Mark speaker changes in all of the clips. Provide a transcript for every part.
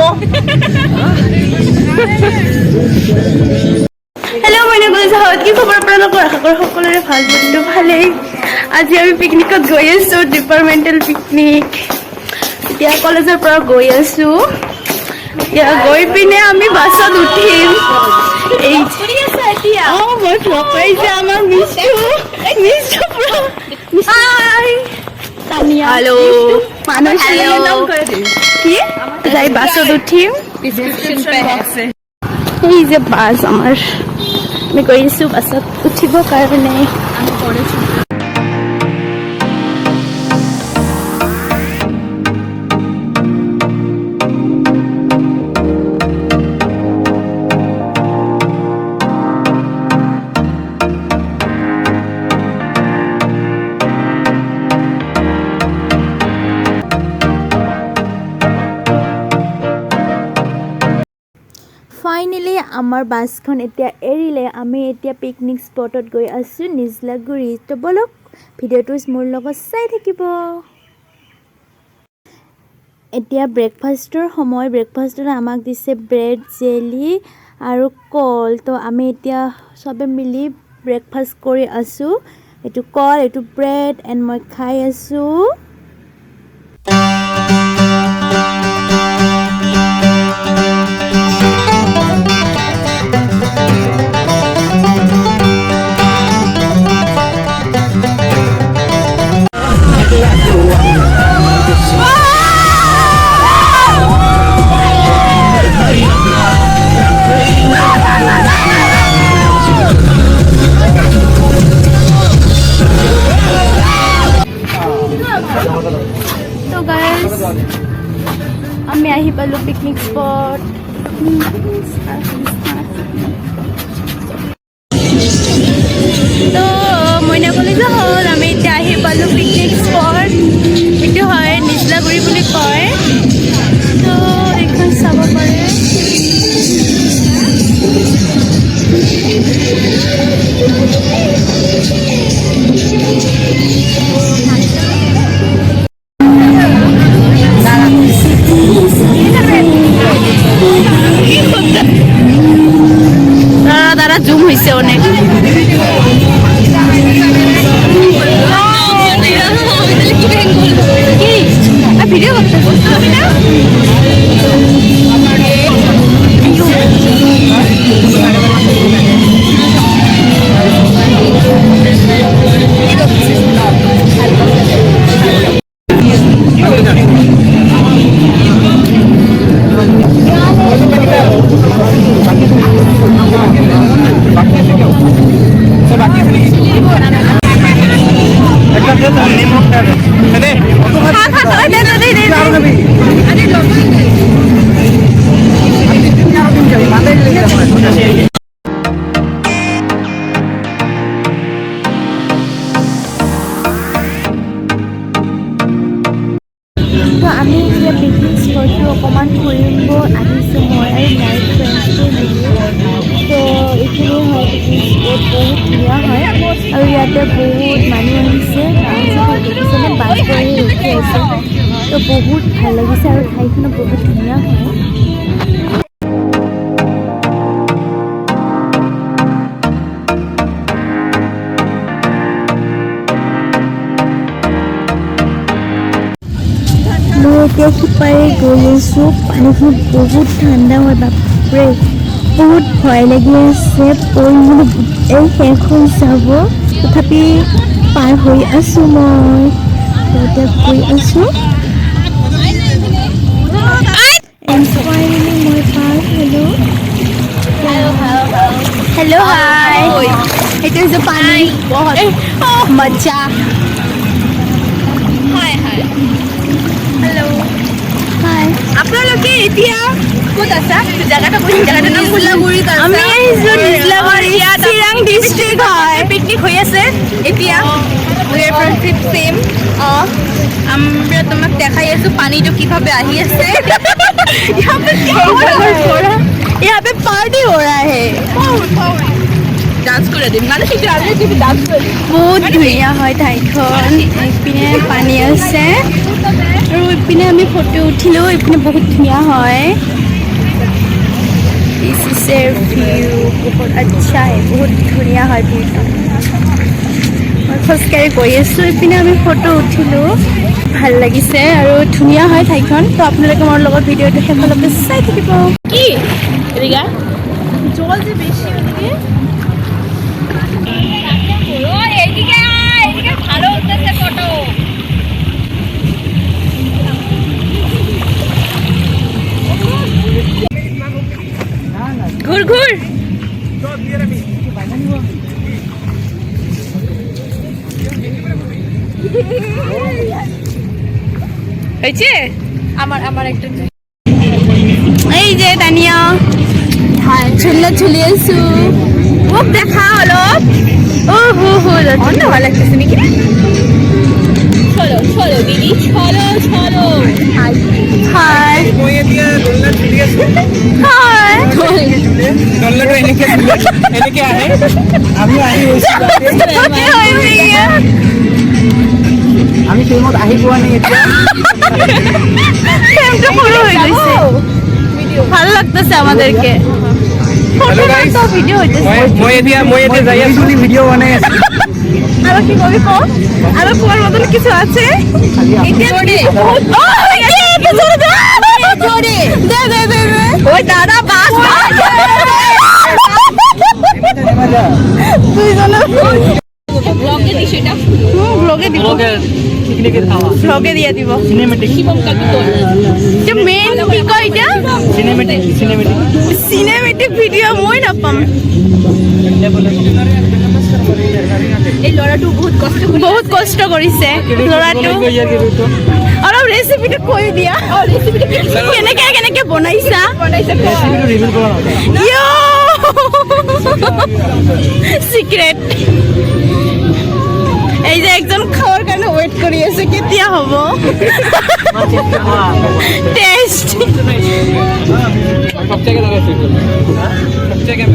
Speaker 1: Hello मैंने गुजरात की खबर আপোনালোকৰ আশা কৰোঁ সকলোৰে ভাল বন্ধু ভালেই আজি আমি পিকনিকত গৈ আছো ডিপাৰ্টমেণ্টেল পিকনিক এতিয়া কলেজৰ পৰা গৈ আছো এতিয়া গৈ পিনে আমি বাছত উঠিম এই ফুৰি আছে এতিয়া মই ফ্লগ পাইছে আমাৰ মিষ্টো হাই তানিয়া হেল্ল মানুহ নাম কৈ দে কি যাই বাছত উঠিম ডিসক্রিপশন বক্সে এই যে বাস আমার আমি গৈ আছো বাছত উঠিব কাৰণে আমি পঢ়িছো
Speaker 2: ফাইনেলি আমাৰ বাছখন এতিয়া এৰিলে আমি এতিয়া পিকনিক স্পটত গৈ আছো নিজলাগুৰি তো বলক ভিডিঅ'টো মোৰ লগত চাই থাকিব এতিয়া ব্ৰেকফাষ্টৰ সময় ব্ৰেকফাষ্টত আমাক দিছে ব্ৰেড জেলি আৰু কল তো আমি এতিয়া সবে মিলি ব্ৰেকফাষ্ট কৰি আছো এটো কল এটো ব্ৰেড এণ্ড মই খাই আছো
Speaker 1: तो गाइस আমি আহি পালো পিকনিক স্পট তো মইনা কলেজ হল আমি এতিয়া আহি পালো পিকনিক স্পট এইটো হয় নিজলাগুৰি বুলি কয় তো এইখন চাব পাৰে দাদা জুম হয়েছে অনেক ভিডিও করতে তো আমি এতিয়া পিকনিক স্পটটো অকণমান ফুৰিব আহিছোঁ মই আৰু মাই ফ্ৰেণ্ডছটো মিলি তো এইখিনি হয় পিকনিক স্পট বহুত ধুনীয়া হয় আৰু ইয়াতে বহুত মানুহ আহিছে দেখিছেনে বাছ কৰি ৰখি আছে তো বহুত ভাল লাগিছে আৰু ঠাইখনো বহুত ধুনীয়া হয় মই এতিয়া সিপাৰে গৈ আছোঁ পানীখিনি বহুত ঠাণ্ডা হয় বাপৰে বহুত ভয় লাগি আছে পৰিবলৈ গোটেই শেষ হৈ যাব তথাপি পাৰ হৈ আছোঁ মই এতিয়া গৈ আছোঁ ফাইনেলি মই পাৰ হ'লোঁ হেল্ল' হাই সেইটো হৈছে পানী বহুত মজা হাই হাই हेलो हाय আপোনালোকে এতিয়া ক'ত আছা জায়গাটা কোন জায়গাটাৰ নাম নিজলাগুৰি আমি আহিছো নিজলাগুৰি চিৰাং ডিস্ট্ৰিক্ট হয় পিকনিক হৈ আছে এতিয়া we are from trip same আমরা তোমাক দেখাই আছো পানীটো কিভাবে আহি আছে यहाँ पे पार्टी हो रहा है डांस করে দিম মানে কি আমি কি ডান্স কৰি বহুত ধুনীয়া হয় ঠাইখন ইপিনে পানী আছে আৰু ইপিনে আমি ফটো উঠিলো ইপিনে বহুত ধুনীয়া হয় This is a view. बहुत अच्छा है, बहुत धुनिया है ভিউটো। মই খোজকাঢ়ি গৈ আছোঁ, ইপিনে আমি ফটো উঠিলোঁ, ভাল লাগিছে আৰু ধুনীয়া হয় ঠাইখন। তো আপোনালোকে মোৰ লগত ভিডিঅ'টো শেষলৈকে চাই থাকিব। কি ৰিগা জল যে বেছি ওদিকে ভালো উঠতেছে ফটো। ঘুর ঘুর হয়েছে আমার একটা এই যে দানিয়া ঝুল্লা ঝুলিয়েছু মুখ দেখা হলো ও হো হো অন্য ভালো লাগতেছে নাকি চলো চলো দিদি চলো চলো হাই হাই হাই
Speaker 3: डॉलर एने के आहे আমি আহি আমি টাইমত আহি পোৱা নাই এতিয়া
Speaker 1: টাইমটা পুরো হয়ে গেছে ভালো লাগতেছে আমাদেরকে
Speaker 3: হ্যালো গাইস
Speaker 1: ভিডিও হইতেছে
Speaker 3: মই এতিয়া যাই আছো ভিডিও বনাই আছো
Speaker 1: আর কি কবি কো আর কোয়ার মতন কিছু আছে এটা জোরে ও এটা জোরে দে দে দে ওই দাদা বাস ব্লগে দিছ এটা ব্লগে দিব
Speaker 3: পিকনিকের খাওয়া
Speaker 1: ব্লগে দিয়ে দিব
Speaker 3: সিনেমেটিক
Speaker 1: যে মেইন কি কই এটা সিনেমেটিক ভিডিও মই না পাম এই লড়াটো বহুত কষ্ট কৰিছে লড়াটো আৰু ৰেচিপিটো কৈ দিয়া কেনেকে বনাইছা
Speaker 3: ৰেচিপিটো ৰিভিল কৰা
Speaker 1: ইয়ো সিক্রেট এই যে একজন খাওয়ার কাৰণে ওয়েট কৰি আছে কেতিয়া হ'ব টেস্ট
Speaker 3: সব জায়গায় লাগাইছি সব জায়গায়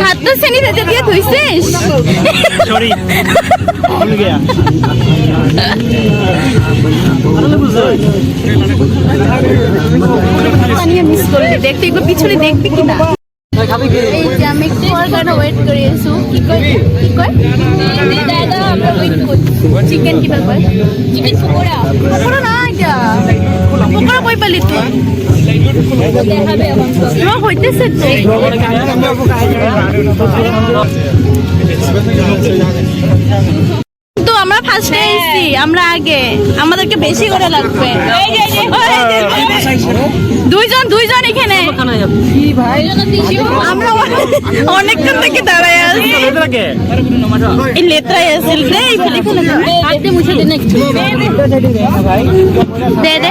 Speaker 1: হাতটো চেনিটাইজাৰ দিয়ে ধুইছিস
Speaker 3: সরি ভুল গয়া
Speaker 1: পানিয়ে মিস করলি দেখতে একটু পিছনে দেখবি কিনা এই যে আমি খাওয়ার কাৰণে ওয়েট কৰি আছো কি কয় দাদা আমরা ওয়েট করছি চিকেন কিবা কয় চিকেন পকোড়া পকোড়া না এটা পকোড়া কই পালি তুই দেখাবে এখন হইতেছে তো আমরা ফার্স্টে আইছি আমরা আগে আমাদেরকে বেশি করে লাগবে দুইজন এখানে আমরা অনেকক্ষণ থেকে দাঁড়ায় আছি এই লেত্রায় আসিল রে হাতে মুছে দিন একটু দে দে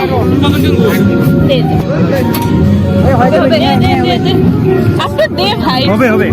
Speaker 1: আপনি দে ভাই
Speaker 3: হবে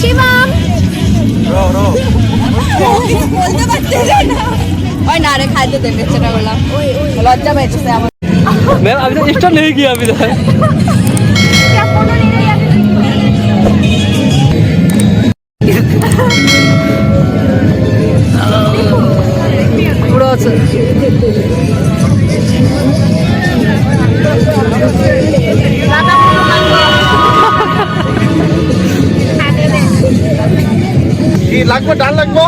Speaker 1: শিবম বলতে পারতেছে না ওই না রে খাইতে দেবে চেষ্টা করলাম লজ্জা পাইতেছে আমার
Speaker 3: मैम अभी तक स्टार्ट नहीं किया अभी तक
Speaker 1: क्या फोटो ले रही है
Speaker 3: पूरा अच्छा
Speaker 4: কি লাগবে ডাল লাগবো